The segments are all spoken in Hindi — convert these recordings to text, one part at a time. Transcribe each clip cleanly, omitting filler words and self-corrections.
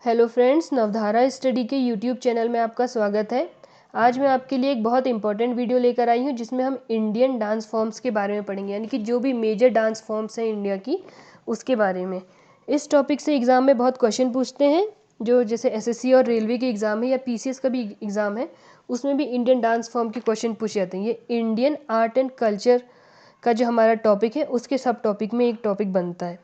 हेलो फ्रेंड्स, नवधारा स्टडी के यूट्यूब चैनल में आपका स्वागत है। आज मैं आपके लिए एक बहुत इंपॉर्टेंट वीडियो लेकर आई हूँ जिसमें हम इंडियन डांस फॉर्म्स के बारे में पढ़ेंगे, यानी कि जो भी मेजर डांस फॉर्म्स हैं इंडिया की उसके बारे में। इस टॉपिक से एग्ज़ाम में बहुत क्वेश्चन पूछते हैं, जो जैसे एसएससी और रेलवे के एग्ज़ाम है या पीसीएस का भी एग्ज़ाम है, उसमें भी इंडियन डांस फॉर्म के क्वेश्चन पूछे जाते हैं। ये इंडियन आर्ट एंड कल्चर का जो हमारा टॉपिक है उसके सब टॉपिक में एक टॉपिक बनता है।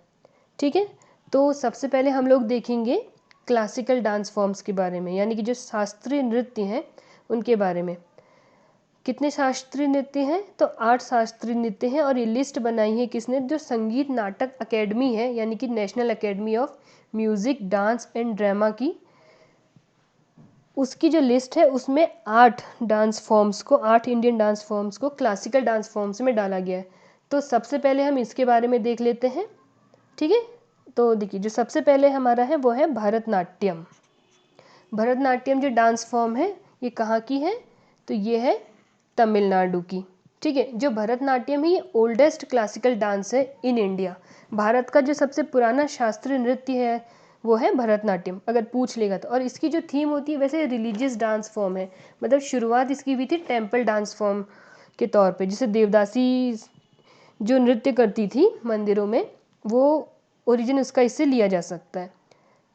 ठीक है, तो सबसे पहले हम लोग देखेंगे क्लासिकल डांस फॉर्म्स के बारे में, यानी कि जो शास्त्रीय नृत्य हैं उनके बारे में। कितने शास्त्रीय नृत्य हैं? तो 8 शास्त्रीय नृत्य हैं, और ये लिस्ट बनाई है किसने? जो संगीत नाटक अकेडमी है, यानी कि national academy of music dance and drama की, उसकी जो लिस्ट है उसमें 8 डांस फॉर्म्स को, 8 इंडियन डांस फॉर्म्स को क्लासिकल डांस फॉर्म्स में डाला गया है। तो सबसे पहले हम इसके बारे में देख लेते हैं। ठीक है, तो देखिए जो सबसे पहले हमारा है वो है भरतनाट्यम। भरतनाट्यम जो डांस फॉर्म है ये कहाँ की है? तो ये है तमिलनाडु की। ठीक है, जो भरतनाट्यम है ये ओल्डेस्ट क्लासिकल डांस है इन इंडिया। भारत का जो सबसे पुराना शास्त्रीय नृत्य है वो है भरतनाट्यम, अगर पूछ लेगा तो। और इसकी जो थीम होती है वैसे रिलीजियस डांस फॉर्म है, मतलब शुरुआत इसकी हुई थी टेम्पल डांस फॉर्म के तौर पे, जिसे देवदासी जो नृत्य करती थी मंदिरों में, वो ओरिजिन उसका इससे लिया जा सकता है।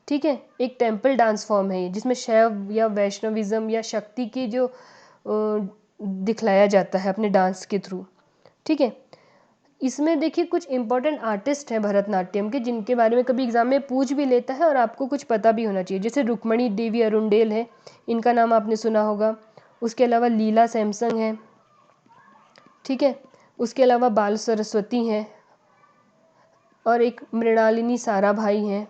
ठीक है, एक टेम्पल डांस फॉर्म है ये, जिसमें शैव या वैष्णविज्म या शक्ति की जो दिखलाया जाता है अपने डांस के थ्रू। ठीक है, इसमें देखिए कुछ इंपॉर्टेंट आर्टिस्ट हैं भरतनाट्यम के, जिनके बारे में कभी एग्जाम में पूछ भी लेता है और आपको कुछ पता भी होना चाहिए। जैसे रुक्मणी देवी अरुंडेल है, इनका नाम आपने सुना होगा। उसके अलावा लीला सैमसंग है। ठीक है, उसके अलावा बाल सरस्वती हैं, और एक मृणालिनी साराभाई हैं।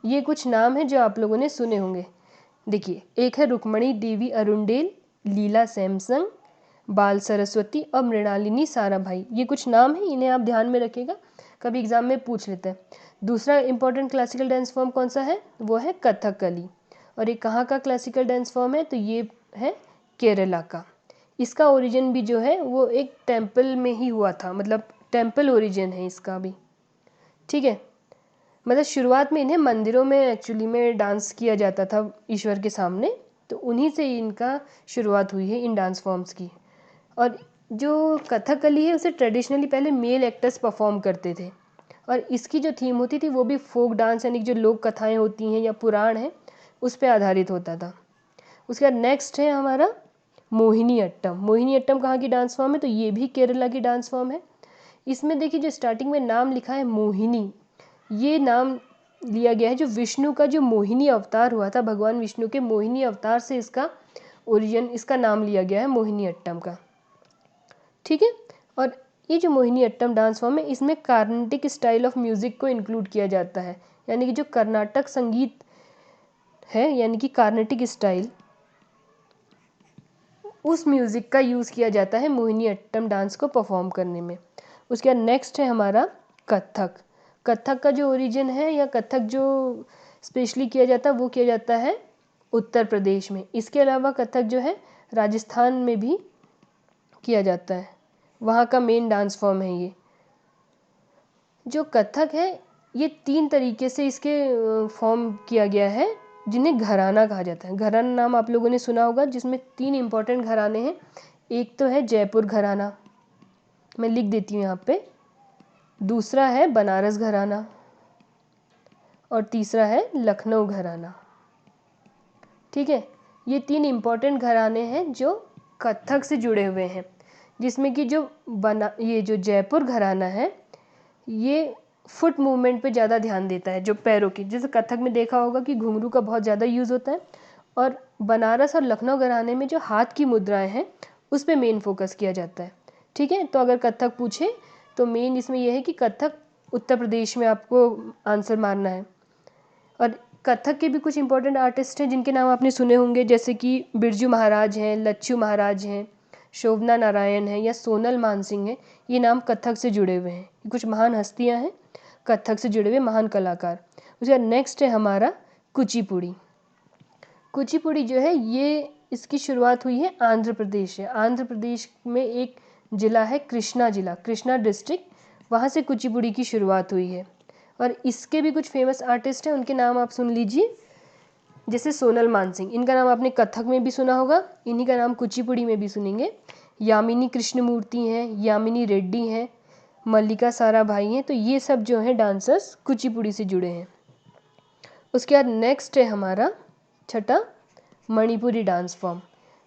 ये कुछ नाम हैं जो आप लोगों ने सुने होंगे। देखिए, एक है रुक्मणी देवी अरुंडेल, लीला सैमसंग, बाल सरस्वती और मृणालिनी साराभाई। ये कुछ नाम हैं, इन्हें आप ध्यान में रखिएगा, कभी एग्जाम में पूछ लेते हैं। दूसरा इंपॉर्टेंट क्लासिकल डांस फॉर्म कौन सा है? वो है कथकली। और ये कहाँ का क्लासिकल डांस फॉर्म है? तो ये है केरला का। इसका ओरिजिन भी जो है वो एक टेम्पल में ही हुआ था, मतलब टेम्पल ओरिजिन है इसका भी। ठीक है, मतलब शुरुआत में इन्हें मंदिरों में एक्चुअली में डांस किया जाता था ईश्वर के सामने, तो उन्हीं से इनका शुरुआत हुई है इन डांस फॉर्म्स की। और जो कथकली है उसे ट्रेडिशनली पहले मेल एक्टर्स परफॉर्म करते थे, और इसकी जो थीम होती थी वो भी फोक डांस, यानी जो लोक कथाएं होती हैं या पुराण हैं उस पर आधारित होता था। उसके बाद नेक्स्ट है हमारा मोहिनी अट्टम। मोहिनी अट्टम कहाँ की डांस फॉर्म है? तो ये भी केरला की डांस फॉर्म है। इसमें देखिए जो स्टार्टिंग में नाम लिखा है मोहिनी, ये नाम लिया गया है जो विष्णु का जो मोहिनी अवतार हुआ था, भगवान विष्णु के मोहिनी अवतार से इसका ओरिजिन, इसका नाम लिया गया है मोहिनी अट्टम का। ठीक है, और ये जो मोहिनी अट्टम डांस फॉर्म है इसमें कार्नाटिक स्टाइल ऑफ म्यूज़िक को इंक्लूड किया जाता है, यानी कि जो कर्नाटक संगीत है, यानी कि कार्नाटिक स्टाइल, उस म्यूज़िक का यूज़ किया जाता है मोहिनी अट्टम डांस को परफॉर्म करने में। उसके बाद नेक्स्ट है हमारा कथक। कथक का जो ओरिजिन है या कथक जो स्पेशली किया जाता है वो किया जाता है उत्तर प्रदेश में। इसके अलावा कथक जो है राजस्थान में भी किया जाता है, वहाँ का मेन डांस फॉर्म है ये। जो कथक है ये 3 तरीके से इसके फॉर्म किया गया है, जिन्हें घराना कहा जाता है। घराना नाम आप लोगों ने सुना होगा, जिसमें 3 इंपॉर्टेंट घराने हैं। एक तो है जयपुर घराना, मैं लिख देती हूँ यहाँ पे। दूसरा है बनारस घराना, और तीसरा है लखनऊ घराना। ठीक है, ये 3 इंपॉर्टेंट घराने हैं जो कथक से जुड़े हुए हैं, जिसमें कि ये जो जयपुर घराना है ये फुट मूवमेंट पे ज़्यादा ध्यान देता है, जो पैरों की, जैसे कथक में देखा होगा कि घुंघरू का बहुत ज़्यादा यूज़ होता है, और बनारस और लखनऊ घराने में जो हाथ की मुद्राएं हैं उस पर मेन फोकस किया जाता है। ठीक है, तो अगर कथक पूछे तो मेन इसमें यह है कि कथक उत्तर प्रदेश में आपको आंसर मारना है। और कथक के भी कुछ इंपॉर्टेंट आर्टिस्ट हैं जिनके नाम आपने सुने होंगे, जैसे कि बिरजू महाराज हैं, लच्छू महाराज हैं, शोभना नारायण है या सोनल मानसिंह है। ये नाम कथक से जुड़े हुए हैं, कुछ महान हस्तियां हैं कथक से जुड़े हुए महान कलाकार। उसके बाद नेक्स्ट है हमारा कुचिपुड़ी। कुचिपुड़ी जो है ये इसकी शुरुआत हुई है आंध्र प्रदेश से। आंध्र प्रदेश में एक ज़िला है कृष्णा जिला, कृष्णा डिस्ट्रिक्ट, वहाँ से कुचिपुड़ी की शुरुआत हुई है। और इसके भी कुछ फेमस आर्टिस्ट हैं, उनके नाम आप सुन लीजिए। जैसे सोनल मानसिंह, इनका नाम आपने कथक में भी सुना होगा, इन्हीं का नाम कुचिपुड़ी में भी सुनेंगे। यामिनी कृष्णमूर्ति हैं, यामिनी रेड्डी हैं, मल्लिका साराभाई हैं। तो ये सब जो हैं डांसर्स कुचिपुड़ी से जुड़े हैं। उसके बाद नेक्स्ट है हमारा छठा मणिपुरी डांस फॉर्म।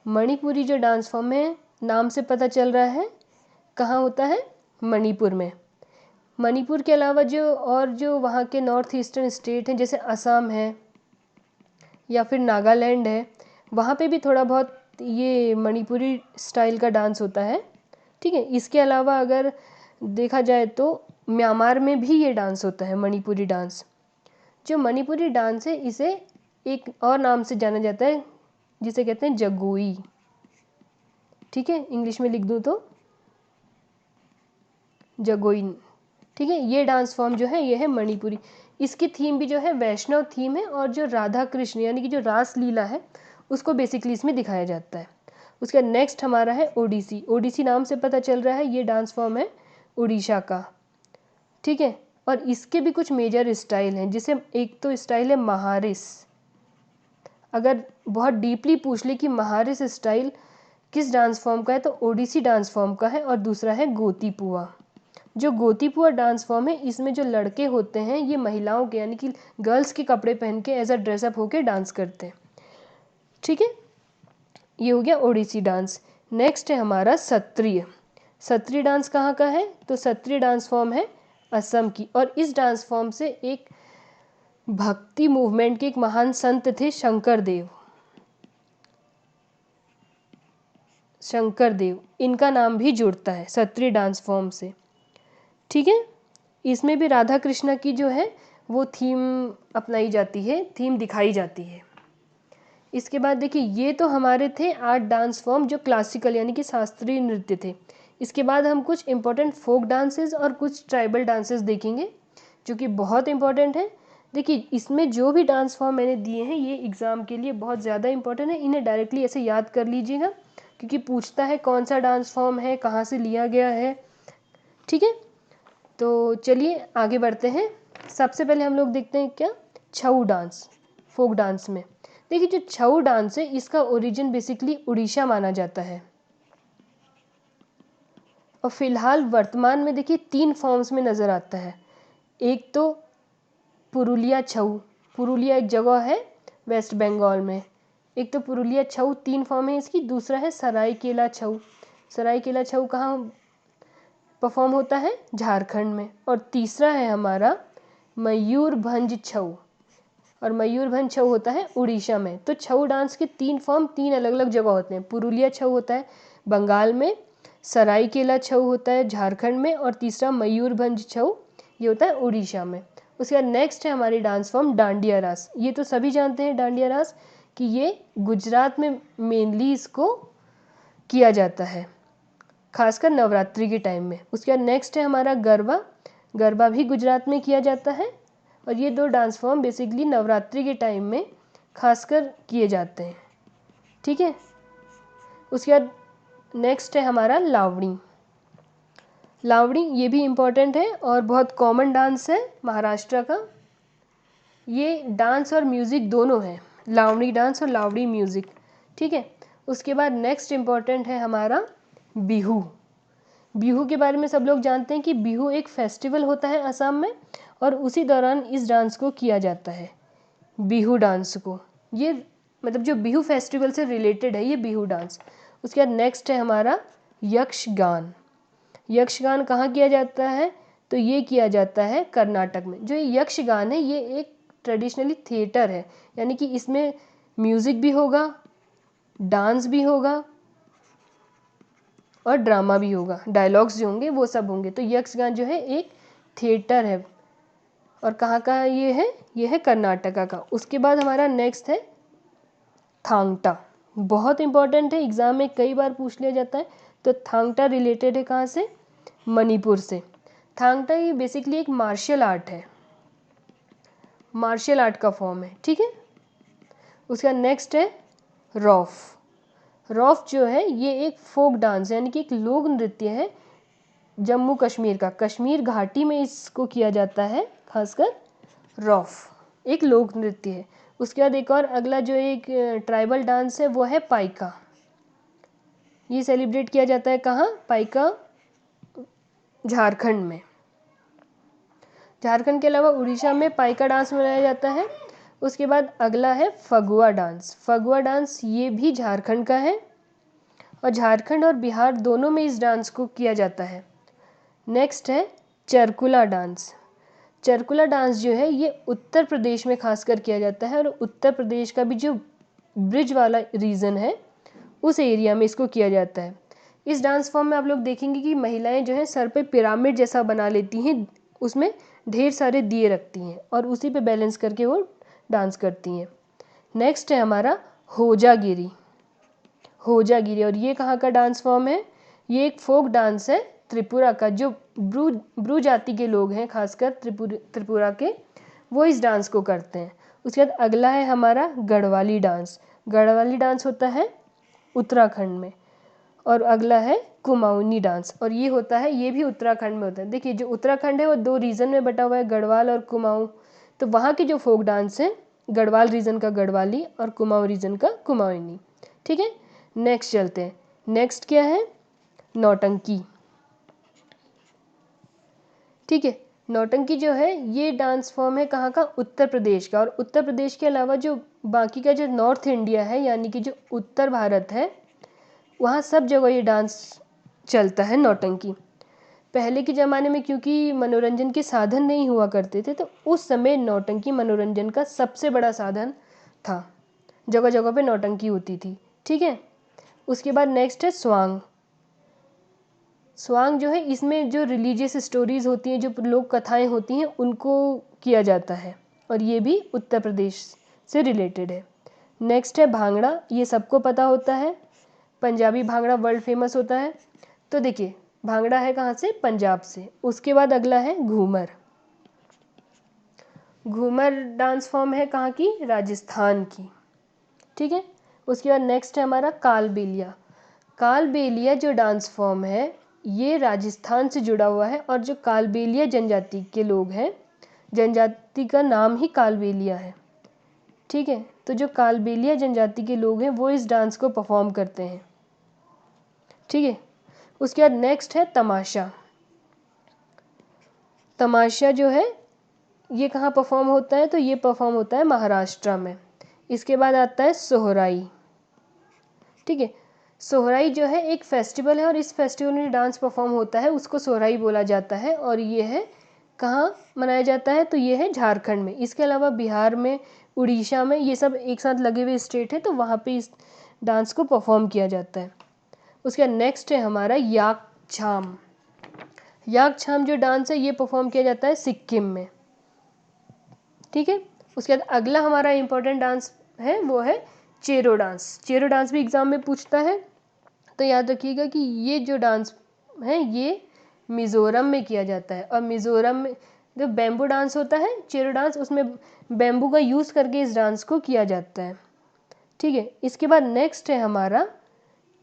मणिपुरी जो डांस फॉर्म है, नाम से पता चल रहा है कहाँ होता है, मणिपुर में। मणिपुर के अलावा जो वहाँ के नॉर्थ ईस्टर्न स्टेट हैं, जैसे असम है या फिर नागालैंड है, वहाँ पे भी थोड़ा बहुत ये मणिपुरी स्टाइल का डांस होता है। ठीक है, इसके अलावा अगर देखा जाए तो म्यांमार में भी ये डांस होता है, मणिपुरी डांस। जो मणिपुरी डांस है इसे एक और नाम से जाना जाता है, जिसे कहते हैं जगोई। ठीक है, इंग्लिश में लिख दूँ तो जगोई। ठीक है, ये डांस फॉर्म जो है ये है मणिपुरी। इसकी थीम भी जो है वैष्णव थीम है, और जो राधा कृष्ण यानी कि जो रास लीला है उसको बेसिकली इसमें दिखाया जाता है। उसके नेक्स्ट हमारा है ओडिसी। ओडिसी नाम से पता चल रहा है ये डांस फॉर्म है उड़ीसा का। ठीक है, और इसके भी कुछ मेजर स्टाइल हैं, जिसे एक तो स्टाइल है महारिस। अगर बहुत डीपली पूछ ले कि महारिस स्टाइल किस डांस फॉर्म का है, तो ओडिसी डांस फॉर्म का है। और दूसरा है गोतीपुआ। जो गोतीपुआ डांस फॉर्म है, इसमें जो लड़के होते हैं ये महिलाओं के यानी कि गर्ल्स के कपड़े पहन के एज अ ड्रेसअप होके डांस करते हैं। ठीक है, ये हो गया ओडिसी डांस। नेक्स्ट है हमारा सत्रिय। सत्रिय डांस कहाँ का है, तो सत्रिय डांस फॉर्म है असम की। और इस डांस फॉर्म से एक भक्ति मूवमेंट के एक महान संत थे शंकर देव। शंकर देव, इनका नाम भी जुड़ता है सत्रिय डांस फॉर्म से। ठीक है, इसमें भी राधा कृष्णा की जो है वो थीम अपनाई जाती है, थीम दिखाई जाती है। इसके बाद देखिए, ये तो हमारे थे 8 डांस फॉर्म जो क्लासिकल यानी कि शास्त्रीय नृत्य थे। इसके बाद हम कुछ इंपॉर्टेंट फोक डांसेस और कुछ ट्राइबल डांसेस देखेंगे, जो कि बहुत इंपॉर्टेंट है। देखिए, इसमें जो भी डांस फॉर्म मैंने दिए हैं ये एग्ज़ाम के लिए बहुत ज़्यादा इंपॉर्टेंट है। इन्हें डायरेक्टली ऐसे याद कर लीजिएगा, क्योंकि पूछता है कौन सा डांस फॉर्म है, कहाँ से लिया गया है। ठीक है, तो चलिए आगे बढ़ते हैं। सबसे पहले हम लोग देखते हैं क्या, छऊ डांस। फोक डांस में देखिए, जो छऊ डांस है इसका ओरिजिन बेसिकली उड़ीसा माना जाता है। और फिलहाल वर्तमान में देखिए 3 फॉर्म्स में नज़र आता है। एक तो पुरुलिया छऊ, पुरुलिया एक जगह है वेस्ट बंगाल में। एक तो पुरुलिया छऊ 3 फॉर्म है इसकी। दूसरा है सरायकेला छऊ। सरायकेला छऊ कहाँ परफॉर्म होता है, झारखंड में। और तीसरा है हमारा मयूरभंज छऊ, और मयूरभंज छऊ होता है उड़ीसा में। तो छऊ डांस के 3 फॉर्म 3 अलग अलग जगह होते हैं। पुरुलिया छऊ होता है बंगाल में, सरायकेला छऊ होता है झारखंड में, और तीसरा मयूरभंज छऊ ये होता है उड़ीसा में। उसके बाद नेक्स्ट है हमारी डांस फॉर्म डांडिया रास। ये तो सभी जानते हैं डांडिया रास कि ये गुजरात में मेनली इसको किया जाता है, खासकर नवरात्रि के टाइम में। उसके बाद नेक्स्ट है हमारा गरबा। गरबा भी गुजरात में किया जाता है, और ये 2 डांस फॉर्म बेसिकली नवरात्रि के टाइम में खासकर किए जाते हैं। ठीक है, उसके बाद नेक्स्ट है हमारा लावणी। लावणी ये भी इम्पॉर्टेंट है और बहुत कॉमन डांस है महाराष्ट्र का। ये डांस और म्यूज़िक दोनों है, लावणी डांस और लावणी म्यूज़िक। ठीक है, उसके बाद नेक्स्ट इम्पॉर्टेंट है हमारा बिहू। बिहू के बारे में सब लोग जानते हैं कि बिहू एक फेस्टिवल होता है असम में, और उसी दौरान इस डांस को किया जाता है, बिहू डांस को। ये मतलब जो बिहू फेस्टिवल से रिलेटेड है ये बिहू डांस। उसके बाद नेक्स्ट है हमारा यक्षगान। यक्षगान कहाँ किया जाता है, तो ये किया जाता है कर्नाटक में। जो ये यक्षगान है ये एक ट्रेडिशनली थिएटर है, यानी कि इसमें म्यूज़िक भी होगा, डांस भी होगा और ड्रामा भी होगा, डायलॉग्स जो होंगे वो सब होंगे। तो यक्षगान जो है एक थिएटर है, और कहाँ का ये है कर्नाटका का। उसके बाद हमारा नेक्स्ट है थांगटा। बहुत इंपॉर्टेंट है, एग्ज़ाम में कई बार पूछ लिया जाता है। तो थांगटा रिलेटेड है कहाँ से, मणिपुर से। थांगटा ये बेसिकली एक मार्शल आर्ट है, मार्शल आर्ट का फॉर्म है। ठीक है, उसका नेक्स्ट है रौफ। रौफ जो है ये एक फोक डांस यानी कि एक लोक नृत्य है जम्मू कश्मीर का। कश्मीर घाटी में इसको किया जाता है खासकर। रौफ एक लोक नृत्य है। उसके बाद एक और अगला जो एक ट्राइबल डांस है वो है पाइका। ये सेलिब्रेट किया जाता है कहाँ? पाइका झारखंड में। झारखंड के अलावा उड़ीसा में पाइका डांस मनाया जाता है। उसके बाद अगला है फगुआ डांस। फगुआ डांस ये भी झारखंड का है और झारखंड और बिहार दोनों में इस डांस को किया जाता है। नेक्स्ट है चरकुला डांस। चरकुला डांस जो है ये उत्तर प्रदेश में खासकर किया जाता है और उत्तर प्रदेश का भी जो ब्रिज वाला रीजन है उस एरिया में इसको किया जाता है। इस डांस फॉर्म में आप लोग देखेंगे कि महिलाएं जो है सर पे पिरामिड जैसा बना लेती हैं, उसमें ढेर सारे दिए रखती हैं और उसी पे बैलेंस करके वो डांस करती हैं। नेक्स्ट है हमारा होजागिरी। होजागिरी, और ये कहाँ का डांस फॉर्म है? ये एक फोक डांस है त्रिपुरा का। जो ब्रू जाति के लोग हैं खासकर त्रिपुरा के, वो इस डांस को करते हैं। उसके बाद अगला है हमारा गढ़वाली डांस। गढ़वाली डांस होता है उत्तराखंड में। और अगला है कुमाऊनी डांस, और ये होता है, ये भी उत्तराखंड में होता है। देखिए जो उत्तराखंड है वो दो रीजन में बटा हुआ है, गढ़वाल और कुमाऊं। तो वहाँ के जो फोक डांस है, गढ़वाल रीजन का गढ़वाली और कुमाऊं रीजन का कुमाऊनी। ठीक है, नेक्स्ट चलते हैं। नेक्स्ट क्या है? नौटंकी। ठीक है, नौटंकी जो है ये डांस फॉर्म है कहाँ का? उत्तर प्रदेश का। और उत्तर प्रदेश के अलावा जो बाकी का जो नॉर्थ इंडिया है, यानी कि जो उत्तर भारत है, वहाँ सब जगह ये डांस चलता है, नौटंकी। पहले के ज़माने में क्योंकि मनोरंजन के साधन नहीं हुआ करते थे, तो उस समय नौटंकी मनोरंजन का सबसे बड़ा साधन था। जगह जगह पे नौटंकी होती थी। ठीक है, उसके बाद नेक्स्ट है स्वांग। स्वांग जो है, इसमें जो रिलीजियस स्टोरीज होती हैं, जो लोक कथाएं होती हैं, उनको किया जाता है और ये भी उत्तर प्रदेश से रिलेटेड है। नेक्स्ट है भांगड़ा। ये सबको पता होता है, पंजाबी भांगड़ा वर्ल्ड फेमस होता है। तो देखिए भांगड़ा है कहाँ से? पंजाब से। उसके बाद अगला है घूमर। घूमर डांस फॉर्म है कहाँ की? राजस्थान की। ठीक है, उसके बाद नेक्स्ट है हमारा कालबेलिया। कालबेलिया जो डांस फॉर्म है ये राजस्थान से जुड़ा हुआ है, और जो कालबेलिया जनजाति के लोग हैं, जनजाति का नाम ही कालबेलिया है। ठीक है, तो जो कालबेलिया जनजाति के लोग हैं वो इस डांस को परफॉर्म करते हैं। ठीक है, उसके बाद नेक्स्ट है तमाशा। तमाशा जो है ये कहाँ परफॉर्म होता है? तो ये परफॉर्म होता है महाराष्ट्र में। इसके बाद आता है सोहराई। ठीक है, सोहराई जो है एक फेस्टिवल है और इस फेस्टिवल में डांस परफॉर्म होता है, उसको सोहराई बोला जाता है। और ये है कहाँ मनाया जाता है? तो ये है झारखंड में। इसके अलावा बिहार में, उड़ीसा में, ये सब एक साथ लगे हुए स्टेट है, तो वहाँ पे इस डांस को परफॉर्म किया जाता है। उसके बाद नेक्स्ट है हमारा याक छाम। याक छाम जो डांस है ये परफॉर्म किया जाता है सिक्किम में। ठीक है, उसके बाद अगला हमारा इम्पोर्टेंट डांस है वो है चेरो डांस। चेरो डांस भी एग्जाम में पूछता है, तो याद रखिएगा कि ये जो डांस है ये मिज़ोरम में किया जाता है। और मिज़ोरम में जो बैम्बू डांस होता है, चेरो डांस, उसमें बैम्बू का यूज़ करके इस डांस को किया जाता है। ठीक है, इसके बाद नेक्स्ट है हमारा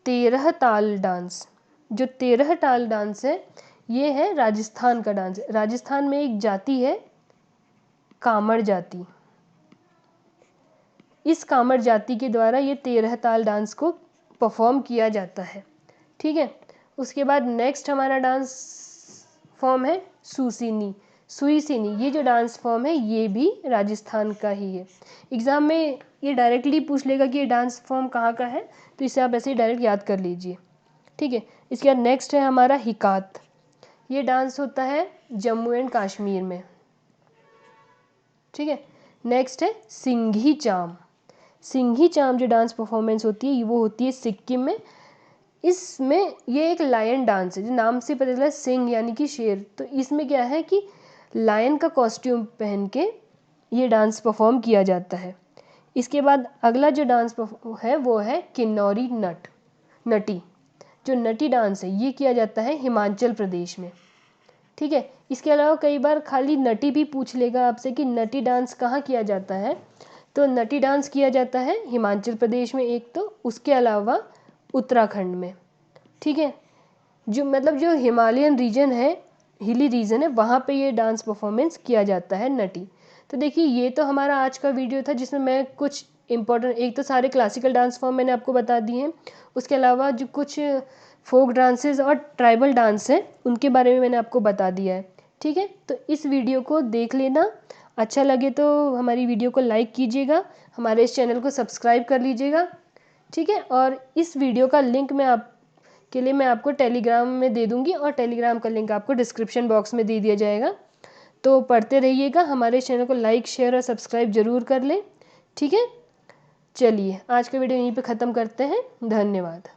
13 ताल डांस। जो 13 ताल डांस है ये है राजस्थान का डांस। राजस्थान में एक जाति है कामड़ जाति। इस कामड़ जाति के द्वारा ये 13 ताल डांस को परफॉर्म किया जाता है। ठीक है, उसके बाद नेक्स्ट हमारा डांस फॉर्म है सुसीनी। सुईसिनी, ये जो डांस फॉर्म है ये भी राजस्थान का ही है। एग्ज़ाम में ये डायरेक्टली पूछ लेगा कि ये डांस फॉर्म कहाँ का है, तो इसे आप ऐसे ही डायरेक्ट याद कर लीजिए। ठीक है, इसके बाद नेक्स्ट है हमारा हिकात। ये डांस होता है जम्मू एंड कश्मीर में। ठीक है, नेक्स्ट है सिंघी चाम। सिंघी चाम जो डांस परफॉर्मेंस होती है वो होती है सिक्किम में। इसमें ये एक लायन डांस है, जो नाम से पता चला, सिंह यानी कि शेर। तो इसमें क्या है कि लायन का कॉस्ट्यूम पहन के ये डांस परफॉर्म किया जाता है। इसके बाद अगला जो डांस है वो है किन्नौरी नटी। जो नटी डांस है ये किया जाता है हिमाचल प्रदेश में। ठीक है, इसके अलावा कई बार खाली नटी भी पूछ लेगा आपसे कि नटी डांस कहाँ किया जाता है। तो नटी डांस किया जाता है हिमाचल प्रदेश में एक, तो उसके अलावा उत्तराखंड में। ठीक है, जो मतलब जो हिमालयन रीजन है, हिली रीजन है, वहाँ पे ये डांस परफॉर्मेंस किया जाता है नटी। तो देखिए ये तो हमारा आज का वीडियो था जिसमें मैं कुछ इम्पोर्टेंट, एक तो सारे क्लासिकल डांस फॉर्म मैंने आपको बता दिए हैं, उसके अलावा जो कुछ फोक डांसेस और ट्राइबल डांस हैं उनके बारे में मैंने आपको बता दिया है। ठीक है, तो इस वीडियो को देख लेना, अच्छा लगे तो हमारी वीडियो को लाइक कीजिएगा, हमारे इस चैनल को सब्सक्राइब कर लीजिएगा। ठीक है, और इस वीडियो का लिंक मैं आपको टेलीग्राम में दे दूँगी और टेलीग्राम का लिंक आपको डिस्क्रिप्शन बॉक्स में दे दिया जाएगा। तो पढ़ते रहिएगा, हमारे चैनल को लाइक शेयर और सब्सक्राइब ज़रूर कर लें। ठीक है, चलिए आज का वीडियो यहीं पे ख़त्म करते हैं। धन्यवाद।